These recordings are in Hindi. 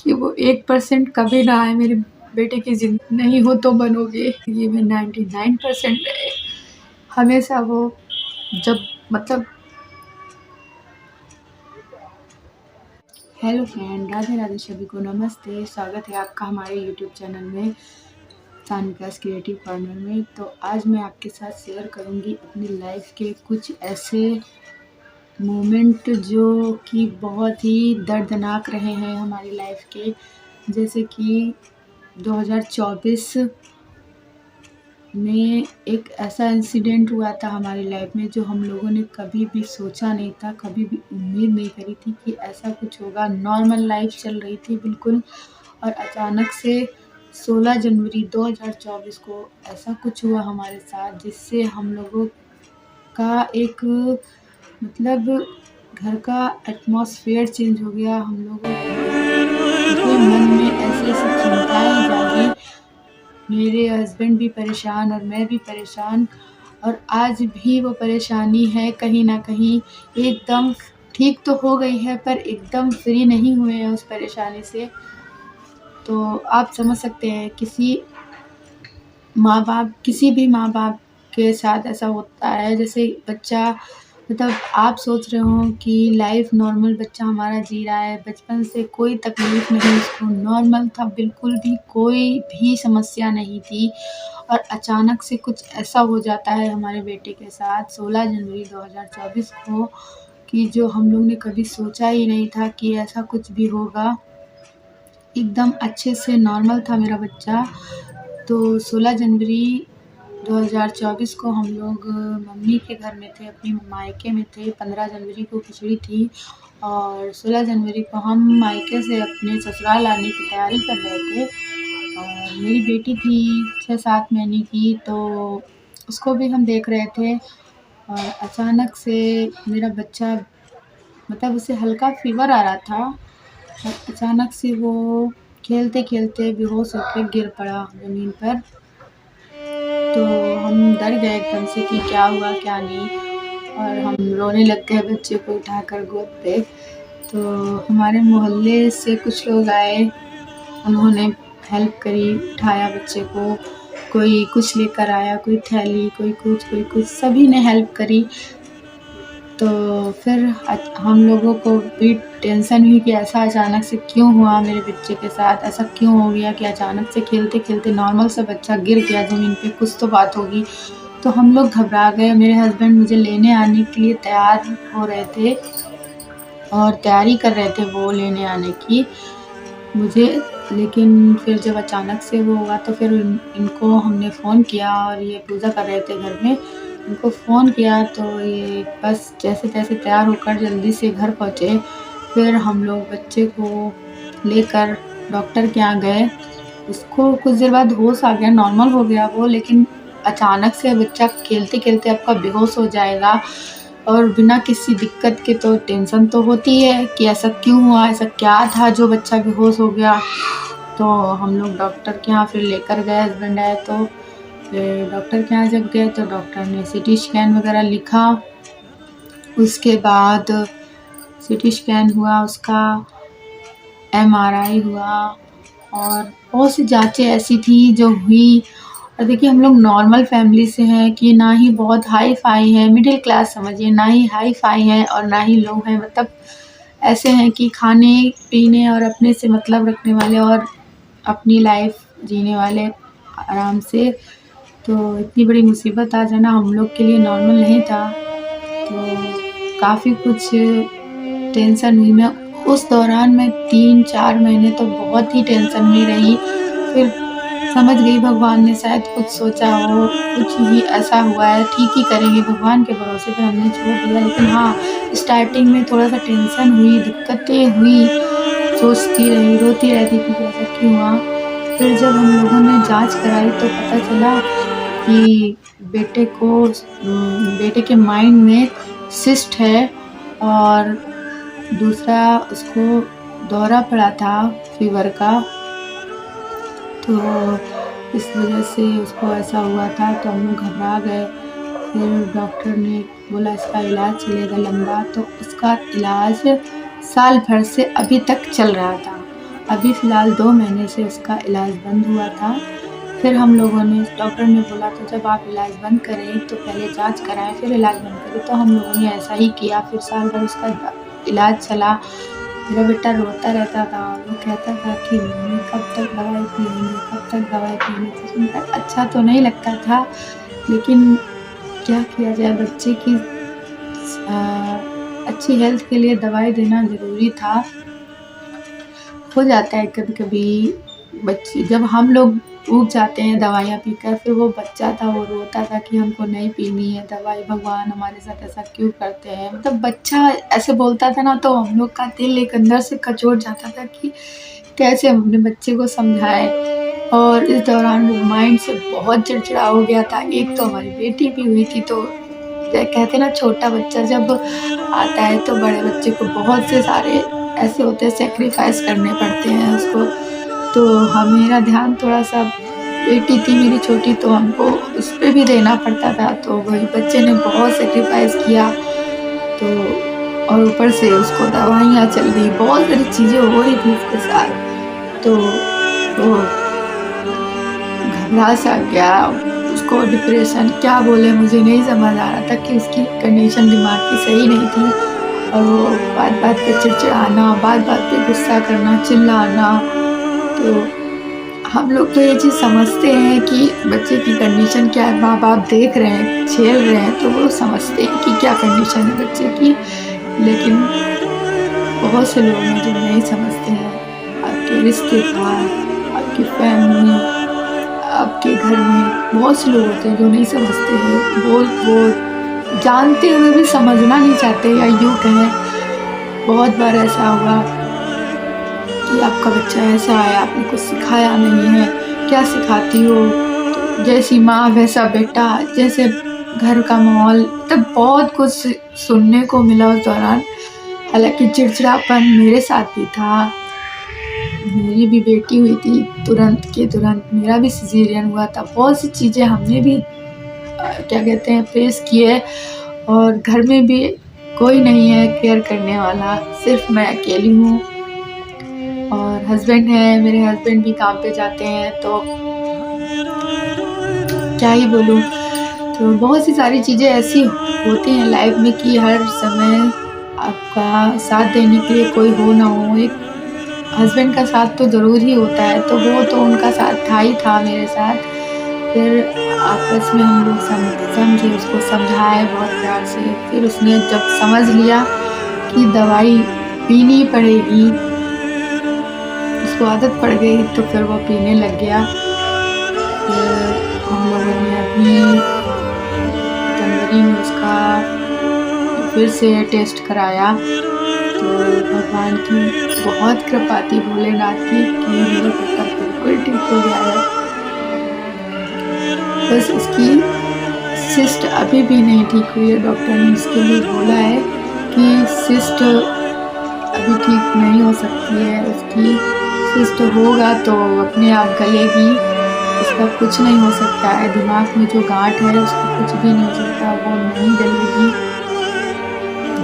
कि वो 1% कभी ना आए मेरे बेटे की ज़िंदगी। नहीं हो तो बनोगे, ये में 99% है। हमेशा वो जब मतलब हेलो फ्रेंड, राधे राधे सभी को नमस्ते। स्वागत है आपका हमारे यूट्यूब चैनल में सानिकास क्रिएटिव कॉर्नर में। तो आज मैं आपके साथ शेयर करूंगी अपनी लाइफ के कुछ ऐसे मोमेंट जो कि बहुत ही दर्दनाक रहे हैं हमारी लाइफ के। जैसे कि 2024 में एक ऐसा इंसिडेंट हुआ था हमारी लाइफ में जो हम लोगों ने कभी भी सोचा नहीं था, कभी भी उम्मीद नहीं करी थी कि ऐसा कुछ होगा। नॉर्मल लाइफ चल रही थी बिल्कुल, और अचानक से 16 जनवरी 2024 को ऐसा कुछ हुआ हमारे साथ जिससे हम लोगों का एक मतलब घर का एटमॉस्फेयर चेंज हो गया। हम लोगों के मन में ऐसी ऐसी चिंताएं जागी। मेरे हस्बैंड भी परेशान और मैं भी परेशान, और आज भी वो परेशानी है कहीं ना कहीं। एकदम ठीक तो हो गई है पर एकदम फ्री नहीं हुए हैं उस परेशानी से। तो आप समझ सकते हैं किसी भी माँ बाप के साथ ऐसा होता है। जैसे बच्चा मतलब आप सोच रहे हो कि लाइफ नॉर्मल बच्चा हमारा जी रहा है, बचपन से कोई तकलीफ नहीं, उसको नॉर्मल था, बिल्कुल भी कोई भी समस्या नहीं थी, और अचानक से कुछ ऐसा हो जाता है हमारे बेटे के साथ 16 जनवरी 2024 को कि जो हम लोग ने कभी सोचा ही नहीं था कि ऐसा कुछ भी होगा। एकदम अच्छे से नॉर्मल था मेरा बच्चा। तो 16 जनवरी 2024 को हम लोग मम्मी के घर में थे, अपनी मायके में थे। 15 जनवरी को खिचड़ी थी और 16 जनवरी को हम मायके से अपने ससुराल आने की तैयारी कर रहे थे। और मेरी बेटी थी 6-7 महीने की, तो उसको भी हम देख रहे थे। और अचानक से मेरा बच्चा मतलब उसे हल्का फीवर आ रहा था, और अचानक से वो खेलते खेलते बेहोश होकर गिर पड़ा ज़मीन पर। तो हम डर गए एकदम से कि क्या हुआ क्या नहीं, और हम रोने लग गए बच्चे को उठाकर गोद पे। तो हमारे मोहल्ले से कुछ लोग आए, उन्होंने हेल्प करी, उठाया बच्चे को। कोई कुछ लेकर आया, कोई थैली, कोई कुछ, सभी ने हेल्प करी। तो फिर हम लोगों को भी टेंशन हुई कि ऐसा अचानक से क्यों हुआ मेरे बच्चे के साथ, ऐसा क्यों हो गया कि अचानक से खेलते खेलते नॉर्मल सा बच्चा गिर गया ज़मीन पे, कुछ तो बात होगी। तो हम लोग घबरा गए। मेरे हस्बैंड मुझे लेने आने के लिए तैयार हो रहे थे और तैयारी कर रहे थे वो लेने आने की मुझे, लेकिन फिर जब अचानक से वो हुआ तो फिर इनको हमने फ़ोन किया, और ये पूजा कर रहे थे घर में। इनको फ़ोन किया तो ये बस जैसे तैसे तैयार होकर जल्दी से घर पहुँचे। फिर हम लोग बच्चे को लेकर डॉक्टर के यहाँ गए। उसको कुछ देर बाद होश आ गया, नॉर्मल हो गया वो, लेकिन अचानक से बच्चा खेलते खेलते आपका बेहोश हो जाएगा और बिना किसी दिक्कत के, तो टेंशन तो होती है कि ऐसा क्यों हुआ, ऐसा क्या था जो बच्चा बेहोश हो गया। तो हम लोग डॉक्टर के यहाँ फिर लेकर गए, हस्बैंड आए तो फिर डॉक्टर के यहाँ जब गए तो डॉक्टर ने सीटी स्कैन वगैरह लिखा। उसके बाद सीटी स्कैन हुआ, उसका एमआरआई हुआ, और बहुत सी जांचें ऐसी थी जो हुई। और देखिए हम लोग नॉर्मल फैमिली से हैं कि ना ही बहुत हाई फाई है, मिडिल क्लास समझिए, ना ही हाई फाई है और ना ही लो हैं, मतलब ऐसे हैं कि खाने पीने और अपने से मतलब रखने वाले और अपनी लाइफ जीने वाले आराम से। तो इतनी बड़ी मुसीबत आ जाना हम लोग के लिए नॉर्मल नहीं था, तो काफ़ी कुछ टेंशन हुई। मैं उस दौरान मैं 3-4 महीने तो बहुत ही टेंशन में रही। फिर समझ गई भगवान ने शायद कुछ सोचा हो, कुछ ही ऐसा हुआ है, ठीक ही करेंगे, भगवान के भरोसे पे हमने छोड़ दिया। लेकिन हाँ, स्टार्टिंग में थोड़ा-सा टेंशन हुई, दिक्कतें हुई, सोचती रही, रोती रहती थी कि ऐसा क्यों हुआ। फिर जब हम लोगों ने जाँच कराई तो पता चला कि बेटे के माइंड में सिस्ट है, और दूसरा उसको दौरा पड़ा था फीवर का, तो इस वजह से उसको ऐसा हुआ था। तो हम लोग घबरा गए। फिर डॉक्टर ने बोला इसका इलाज चलेगा लंबा, तो उसका इलाज साल भर से अभी तक चल रहा था। अभी फ़िलहाल 2 महीने से उसका इलाज बंद हुआ था। फिर हम लोगों ने डॉक्टर ने बोला था जब आप इलाज बंद करें तो पहले जाँच कराएँ फिर इलाज बंद करें, तो हम लोगों ने ऐसा ही किया। फिर साल भर उसका इलाज चला। मेरा बेटा रोता रहता था, वो कहता था कि मम्मी कब तक दवाई पिएँगे, कब तक दवाई पिएँगे? तो सुनकर अच्छा तो नहीं लगता था, लेकिन क्या किया जाए, बच्चे की अच्छी हेल्थ के लिए दवाई देना ज़रूरी था। हो जाता है कभी-कभी बच्चे जब हम लोग ऊब जाते हैं दवाइयाँ पीकर, फिर वो बच्चा था वो रोता था कि हमको नहीं पीनी है दवाई, भगवान हमारे साथ ऐसा क्यों करते हैं? मतलब बच्चा ऐसे बोलता था ना तो हम लोग का दिल एक अंदर से कचोट जाता था कि कैसे हम अपने बच्चे को समझाएँ। और इस दौरान वो माइंड से बहुत चिड़चिड़ा हो गया था। एक तो हमारी बेटी भी हुई थी, तो कहते हैं ना छोटा बच्चा जब आता है तो बड़े बच्चे को बहुत से सारे ऐसे होते हैं सैक्रिफाइस करने पड़ते हैं उसको। तो मेरा ध्यान थोड़ा-सा, बेटी थी मेरी छोटी तो हमको उस पे भी देना पड़ता था, तो वही बच्चे ने बहुत सैक्रिफाइस किया। तो और ऊपर से उसको दवाइयाँ चल रही, बहुत सारी चीज़ें हो रही थी उसके साथ। तो वो घबरा-सा गया, उसको डिप्रेशन क्या बोले मुझे नहीं समझ आ रहा था कि उसकी कंडीशन दिमाग की सही नहीं थी। और वो बात-बात पे चिड़चिड़ाना, बात-बात पे गुस्सा करना, चिल्लाना। तो हम लोग तो ये चीज़ समझते हैं कि बच्चे की कंडीशन क्या है, माँ-बाप देख रहे हैं, झेल रहे हैं, तो वो समझते हैं कि क्या कंडीशन है बच्चे की। लेकिन बहुत से लोग हैं जो नहीं समझते हैं। आपके रिश्तेदार, आपकी फैमिली, आपके घर में बहुत से लोग होते हैं जो नहीं समझते हैं। वो जानते हुए भी समझना नहीं चाहते, या यूँ कहें बहुत बार ऐसा हुआ कि आपका बच्चा ऐसा है, आपने कुछ सिखाया नहीं है, क्या सिखाती हो? तो जैसी माँ वैसा बेटा, जैसे घर का माहौल, तब बहुत कुछ सुनने को मिला उस दौरान। हालाँकि चिड़चिड़ापन मेरे साथ भी था। मेरी भी बेटी हुई थी तुरंत के तुरंत, मेरा भी सिज़ेरियन हुआ था। बहुत सी चीज़ें हमने भी क्या कहते हैं फेस की है, और घर में भी कोई नहीं है केयर करने वाला, सिर्फ़ मैं अकेली हूँ। और हस्बैंड हैं, मेरे हस्बैंड भी काम पे जाते हैं, तो क्या ही बोलूँ। तो बहुत सी सारी चीज़ें ऐसी होती हैं लाइफ़ में कि हर समय आपका साथ देने के लिए कोई हो ना हो, एक हस्बैंड का साथ तो ज़रूर ही होता है, तो वो तो उनका साथ था ही था मेरे साथ। फिर आपस में हम लोग समझे, उसको समझाए बहुत प्यार से, फिर उसने जब समझ लिया कि दवाई पीनी पड़ेगी, उसको आदत पड़ गई, तो फिर वो पीने लग गया। फिर हम लोगों ने अभी जनवरी में उसका फिर से टेस्ट कराया, तो भगवान की बहुत कृपा थी, भोलेनाथ की, कि मेरा बेटा बिल्कुल ठीक हो गया है। बस उसकी सिस्ट अभी भी नहीं ठीक हुई है, डॉक्टर ने उसके लिए बोला है कि सिस्ट अभी ठीक नहीं हो सकती है उसकी, सिस्ट होगा तो अपने आप गलेगी, उसका कुछ नहीं हो सकता है, दिमाग में जो गाँठ है उसका कुछ भी नहीं हो सकता, वो नहीं गलेगी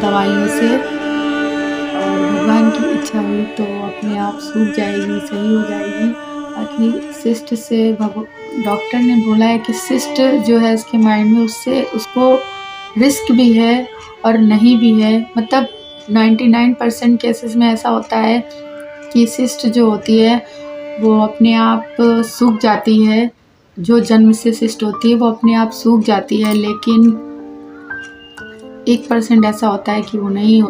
दवाइयों से। और भगवान की इच्छा हुई तो अपने आप सूख जाएगी, सही हो जाएगी। बाकी सिस्ट से डॉक्टर ने बोला है कि सिस्ट जो है उसके माइंड में, उससे उसको रिस्क भी है और नहीं भी है। मतलब 99% केसेस में ऐसा होता है कि सिस्ट जो होती है वो अपने आप सूख जाती है, जो जन्म से सिस्ट होती है वो अपने आप सूख जाती है, लेकिन 1% ऐसा होता है कि वो नहीं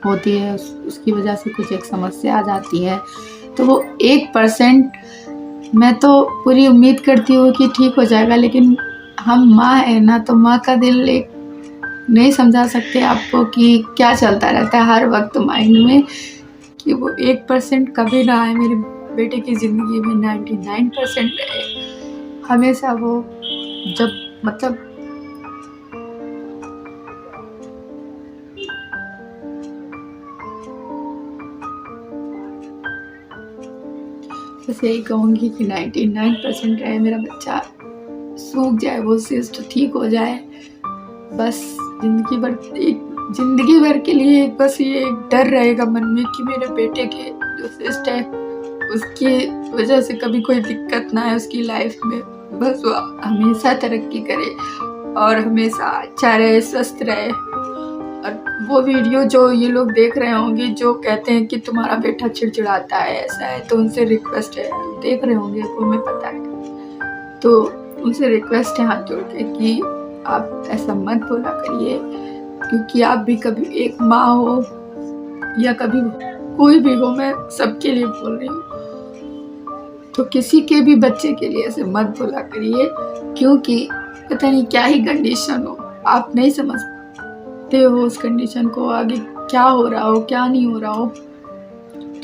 होती है, उसकी वजह से कुछ एक समस्या आ जाती है। तो वो 1% मैं तो पूरी उम्मीद करती हूँ कि ठीक हो जाएगा, लेकिन हम माँ हैं ना, तो माँ का दिल एक नहीं समझा सकते आपको कि क्या चलता रहता है हर वक्त माइंड में, कि वो 1% कभी ना आए मेरे बेटे की ज़िंदगी में, 99% रहे हमेशा वो। जब मतलब बस यही कहूँगी कि 99% रहे मेरा बच्चा, सूख जाए वो सिस्ट, ठीक हो जाए, बस ज़िंदगी भर के लिए बस ये एक डर रहेगा मन में कि मेरे बेटे के जो सिस्ट है उसकी वजह से कभी कोई दिक्कत ना आए उसकी लाइफ में। बस वो हमेशा तरक्की करे और हमेशा अच्छा रहे, स्वस्थ रहे। और वो वीडियो जो ये लोग देख रहे होंगे जो कहते हैं कि तुम्हारा बेटा चिड़चिड़ाता है, ऐसा है, तो उनसे रिक्वेस्ट है, देख रहे होंगे वो हमें पता है, तो उनसे रिक्वेस्ट है हाथ जोड़ के कि आप ऐसा मत बोला करिए, क्योंकि आप भी कभी एक माँ हो या कभी कोई भी हो, मैं सबके लिए बोल रही हूँ, तो किसी के भी बच्चे के लिए ऐसे मत बोला करिए, क्योंकि पता नहीं क्या ही कंडीशन हो, आप नहीं समझते हो उस कंडीशन को, आगे क्या हो रहा हो क्या नहीं हो रहा हो।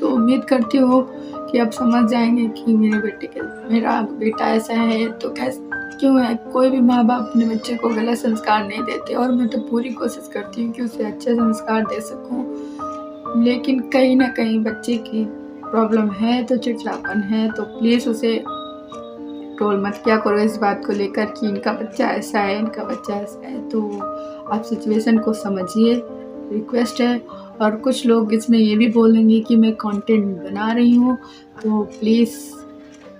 तो उम्मीद करती हूँ कि आप समझ जाएंगे कि मेरा बेटा ऐसा है तो कैसे क्यों है। कोई भी माँ बाप अपने बच्चे को गलत संस्कार नहीं देते और मैं तो पूरी कोशिश करती हूँ कि उसे अच्छे संस्कार दे सकूँ, लेकिन कहीं ना कहीं बच्चे की प्रॉब्लम है तो चिड़चिड़ापन है, तो प्लीज़ उसे ट्रोल मत किया करो इस बात को लेकर कि इनका बच्चा ऐसा है, इनका बच्चा ऐसा है। तो आप सिचुएशन को समझिए, रिक्वेस्ट है। और कुछ लोग इसमें ये भी बोलेंगे कि मैं कंटेंट बना रही हूँ, तो प्लीज़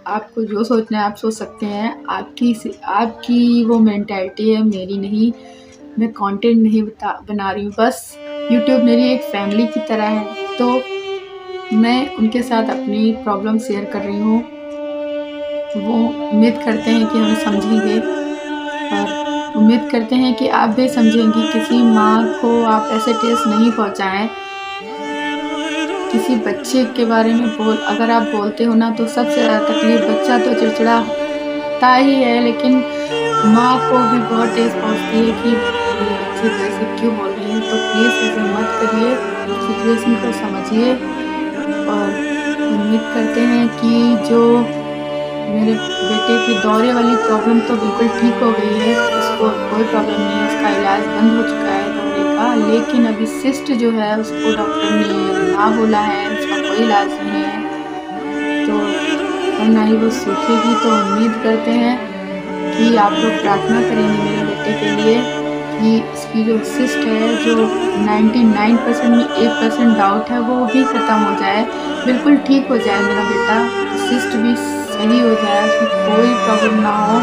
आपको जो सोचना है आप सोच सकते हैं, आपकी वो मेंटालिटी है, मेरी नहीं। मैं कंटेंट नहीं बना रही हूँ, बस यूट्यूब मेरी एक फैमिली की तरह है, तो मैं उनके साथ अपनी प्रॉब्लम शेयर कर रही हूँ। वो उम्मीद करते हैं कि हमें समझेंगे और उम्मीद करते हैं कि आप भी समझेंगे। किसी माँ को आप ऐसे ठेस नहीं पहुँचाएं, किसी बच्चे के बारे में अगर आप बोलते हो ना तो सबसे ज़्यादा तकलीफ, बच्चा तो चिड़चिड़ाता ही है लेकिन माँ को भी बहुत ठेस पहुँचती है कि ये बच्चे कैसे क्यों बोल रहे हैं। तो प्लीज़ ऐसे मत करिए, सिचुएशन को समझिए और उम्मीद करते हैं कि जो मेरे बेटे की दौरे वाली प्रॉब्लम तो बिल्कुल ठीक हो गई है, उसको कोई प्रॉब्लम नहीं है, उसका इलाज बंद हो चुका है दौरे का, लेकिन अभी सिस्ट जो है उसको डॉक्टर ने ना बोला है, उसका कोई इलाज नहीं है, तो और ना ही वो सूखेगी। तो उम्मीद करते हैं कि आप लोग प्रार्थना करेंगे मेरे बेटे के लिए कि इसकी जो सिस्ट है, जो 99% में 1% डाउट है, वो भी ख़त्म हो जाए, बिल्कुल ठीक हो जाए मेरा बेटा, सिस्ट भी सही हो जाए, उसमें कोई प्रॉब्लम ना हो।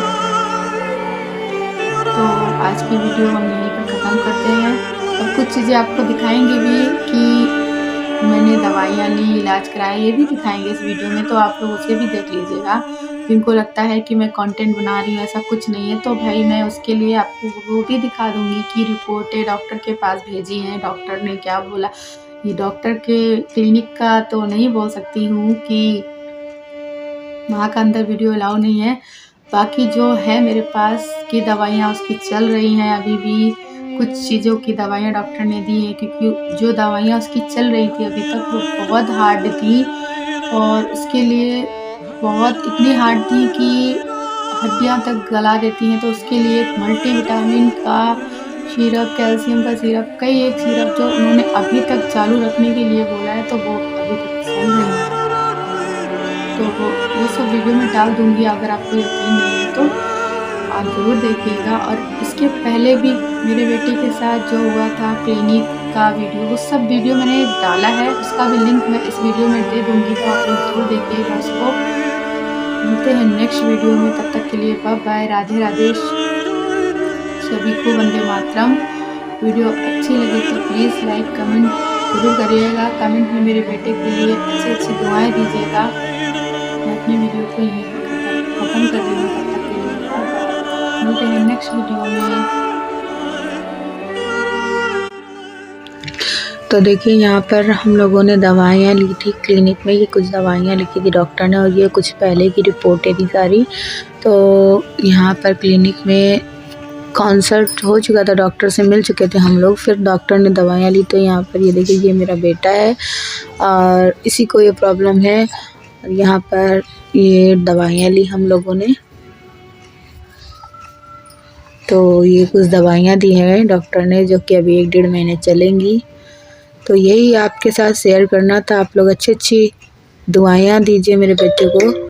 तो आज की वीडियो हम यहीं पर ख़त्म करते हैं और कुछ चीज़ें आपको दिखाएंगे भी कि मैंने दवाइयाँ ली, इलाज कराया, ये भी दिखाएंगे इस वीडियो में, तो आप लोग उसे भी देख लीजिएगा। जिनको लगता है कि मैं कंटेंट बना रही हूँ, ऐसा कुछ नहीं है, तो भाई मैं उसके लिए आपको वो भी दिखा दूँगी कि रिपोर्टें डॉक्टर के पास भेजी हैं, डॉक्टर ने क्या बोला। ये डॉक्टर के क्लिनिक का तो नहीं बोल सकती हूँ कि वहाँ का अंदर वीडियो अलाउ नहीं है, बाकी जो है मेरे पास की दवाइयाँ उसकी चल रही हैं अभी भी। कुछ चीज़ों की दवाइयाँ डॉक्टर ने दी हैं, क्योंकि जो दवाइयाँ उसकी चल रही थी अभी तक वो बहुत हार्ड थी और उसके लिए बहुत इतनी हार्ड थी कि हड्डियाँ तक गला देती हैं। तो उसके लिए एक मल्टीविटामिन का सिरप, कैल्शियम का सिरप, कई एक सिरप जो उन्होंने अभी तक चालू रखने के लिए बोला है, तो वो अभी तक चल रही है। तो वो सब वीडियो में डाल दूँगी, अगर आपको यकीन नहीं है तो आप ज़रूर देखिएगा। और इसके पहले भी मेरे बेटे के साथ जो हुआ था क्लिनिक का वीडियो, वो सब वीडियो मैंने डाला है, उसका भी लिंक मैं इस वीडियो में दे दूँगी, तो आप लोग ज़रूर देखिएगा उसको। मिलते हैं नेक्स्ट वीडियो में, तब तक के लिए बाय बाय, राधे राधे, सभी को वंदे मातरम। वीडियो अच्छी लगी तो प्लीज़ लाइक कमेंट ज़रूर करिएगा, कमेंट में मेरे बेटे के लिए अच्छी दुआएँ दीजिएगा। मैं अपनी वीडियो को यहीं खत्म कर रही हूँ, तब तक के लिए मिलते हैं नेक्स्ट वीडियो में। तो देखिए यहाँ पर हम लोगों ने दवाइयाँ ली थी क्लिनिक में, ये कुछ दवाइयाँ लिखी थी डॉक्टर ने और ये कुछ पहले की रिपोर्टें थी सारी। तो यहाँ पर क्लिनिक में कंसल्ट हो चुका था, डॉक्टर से मिल चुके थे हम लोग, फिर डॉक्टर ने दवाइयाँ ली। तो यहाँ पर ये देखिए, ये मेरा बेटा है और इसी को ये प्रॉब्लम है। और यहाँ पर ये दवाइयाँ ली हम लोगों ने, तो ये कुछ दवाइयाँ दी हैं डॉक्टर ने जो कि अभी 1-1.5 महीने चलेंगी। तो यही आपके साथ शेयर करना था। आप लोग अच्छी दुआएं दीजिए मेरे बेटे को।